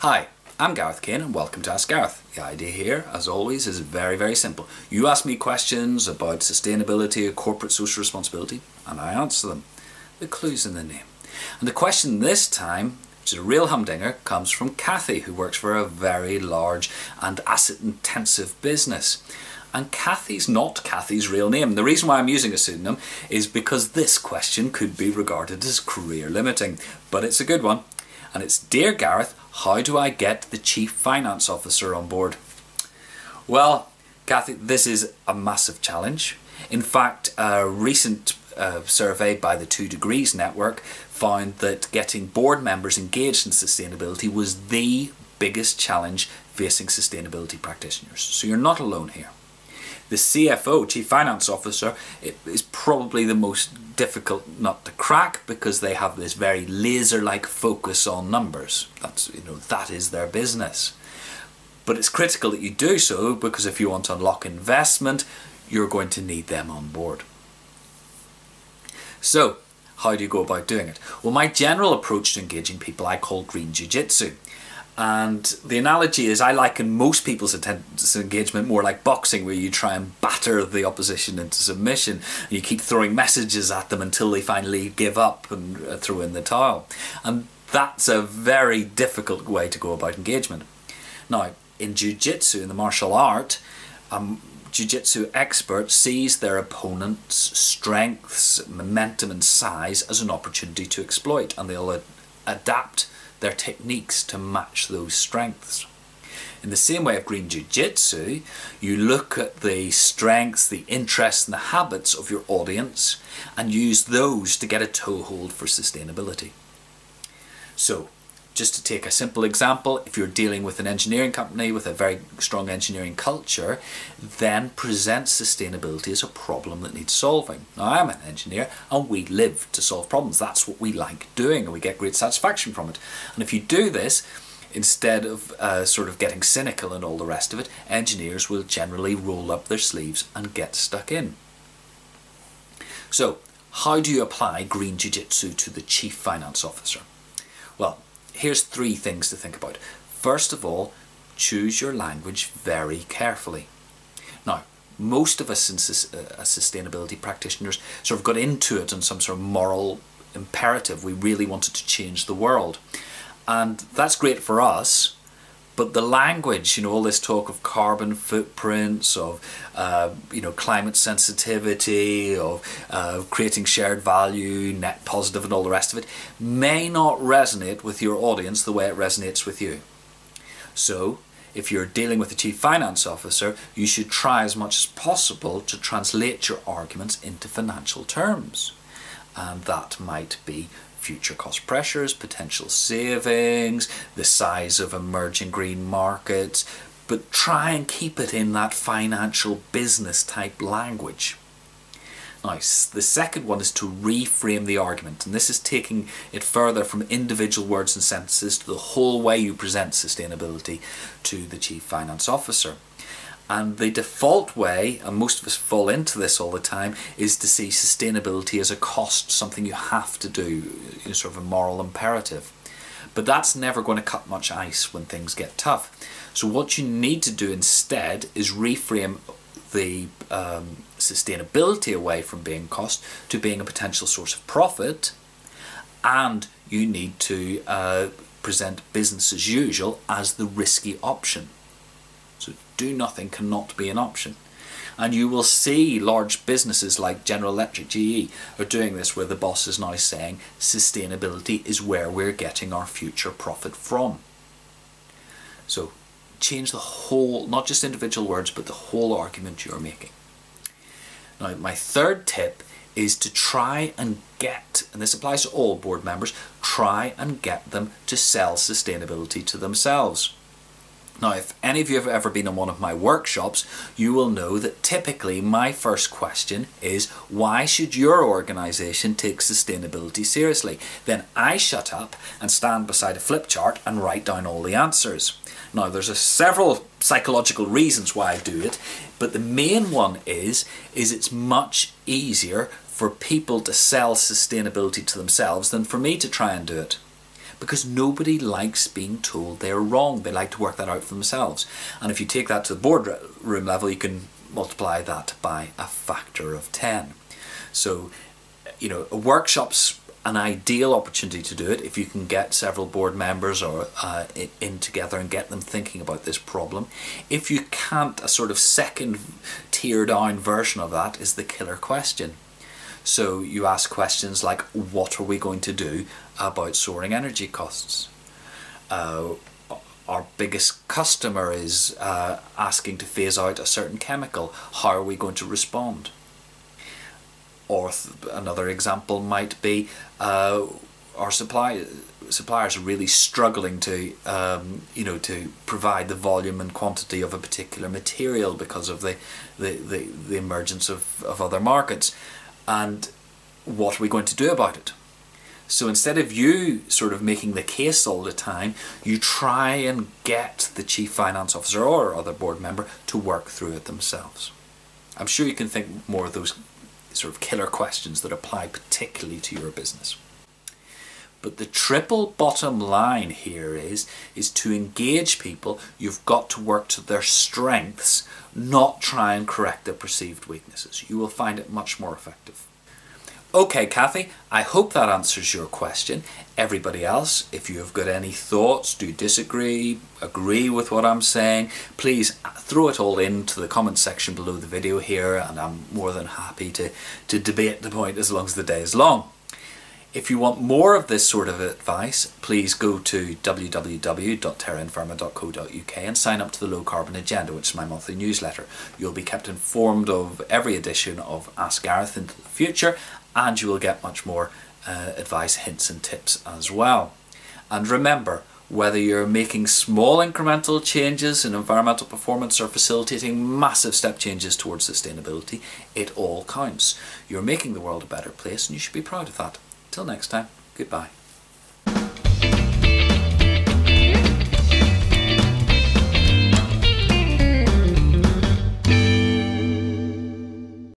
Hi, I'm Gareth Kane and welcome to Ask Gareth. The idea here, as always, is very simple. You ask me questions about sustainability or corporate social responsibility and I answer them. The clue's in the name. And the question this time, which is a real humdinger, comes from Cathy, who works for a very large and asset-intensive business. And Cathy's not Cathy's real name. The reason why I'm using a pseudonym is because this question could be regarded as career limiting, but it's a good one. And it's, Dear Gareth, how do I get the Chief Finance Officer on board? Well, Cathy, this is a massive challenge. In fact, a recent survey by the 2 Degrees Network found that getting board members engaged in sustainability was the biggest challenge facing sustainability practitioners. So you're not alone here. The CFO, Chief Finance Officer, is probably the most difficult nut to crack because they have this very laser-like focus on numbers. That is their business. But it's critical that you do so because if you want to unlock investment, you're going to need them on board. So, how do you go about doing it? Well, my general approach to engaging people I call green Jujitsu. And the analogy is I liken most people's engagement more like boxing, where you try and batter the opposition into submission. You keep throwing messages at them until they finally give up and throw in the towel. And that's a very difficult way to go about engagement. Now, in Jiu-Jitsu, in the martial art, Jiu-Jitsu expert sees their opponent's strengths, momentum and size as an opportunity to exploit, and they'll adapt their techniques to match those strengths. In the same way of green Jiu-Jitsu, you look at the strengths, the interests and the habits of your audience and use those to get a toehold for sustainability. So, just to take a simple example, if you're dealing with an engineering company with a very strong engineering culture, then present sustainability as a problem that needs solving. Now, I'm an engineer and we live to solve problems. That's what we like doing and we get great satisfaction from it. And if you do this, instead of sort of getting cynical and all the rest of it, engineers will generally roll up their sleeves and get stuck in. So, how do you apply green Jiu-Jitsu to the Chief Finance Officer? Well, here's 3 things to think about. First of all, choose your language very carefully. Now, most of us as sustainability practitioners sort of got into it on some sort of moral imperative. We really wanted to change the world. And that's great for us, but the language, all this talk of carbon footprints, of climate sensitivity, of creating shared value, net positive and all the rest of it, may not resonate with your audience the way it resonates with you. So, if you're dealing with a Chief Finance Officer, you should try as much as possible to translate your arguments into financial terms. And that might be future cost pressures, potential savings, the size of emerging green markets, but try and keep it in that financial business type language. Now, the second one is to reframe the argument, and this is taking it further from individual words and sentences to the whole way you present sustainability to the Chief Finance Officer. And the default way, and most of us fall into this all the time, is to see sustainability as a cost, something you have to do, sort of a moral imperative. But that's never going to cut much ice when things get tough. So what you need to do instead is reframe the sustainability away from being cost to being a potential source of profit, and you need to present business as usual as the risky option. So do nothing cannot be an option. And you will see large businesses like General Electric, GE, are doing this, where the boss is now saying sustainability is where we're getting our future profit from. So change the whole, not just individual words, but the whole argument you're making. Now, my third tip is to try and get, and this applies to all board members, try and get them to sell sustainability to themselves. Now, if any of you have ever been in one of my workshops, you will know that typically my first question is, why should your organisation take sustainability seriously? Then I shut up and stand beside a flip chart and write down all the answers. Now, there's several psychological reasons why I do it, but the main one is it's much easier for people to sell sustainability to themselves than for me to try and do it. because nobody likes being told they're wrong. They like to work that out for themselves. And if you take that to the boardroom level, you can multiply that by a factor of 10. So, you know, a workshop's an ideal opportunity to do it if you can get several board members or in together and get them thinking about this problem. If you can't, a sort of second tier down version of that is the killer question. So you ask questions like, what are we going to do about soaring energy costs? Our biggest customer is asking to phase out a certain chemical. How are we going to respond? Or another example might be our suppliers are really struggling to to provide the volume and quantity of a particular material because of the emergence of other markets. And what are we going to do about it? So instead of you sort of making the case all the time, you try and get the chief finance officer or other board member to work through it themselves. I'm sure you can think more of those sort of killer questions that apply particularly to your business. But the triple bottom line here is to engage people. You've got to work to their strengths, not try and correct their perceived weaknesses. You will find it much more effective. Okay, Cathy, I hope that answers your question. Everybody else, if you have got any thoughts, do disagree, agree with what I'm saying, please throw it all into the comment section below the video here, and I'm more than happy to debate the point as long as the day is long. If you want more of this sort of advice, please go to www.terrainpharma.co.uk and sign up to the Low Carbon Agenda, which is my monthly newsletter. You'll be kept informed of every edition of Ask Gareth into the future, and you will get much more advice, hints and tips as well. And remember, whether you're making small incremental changes in environmental performance or facilitating massive step changes towards sustainability, it all counts. You're making the world a better place and you should be proud of that. Till next time, goodbye.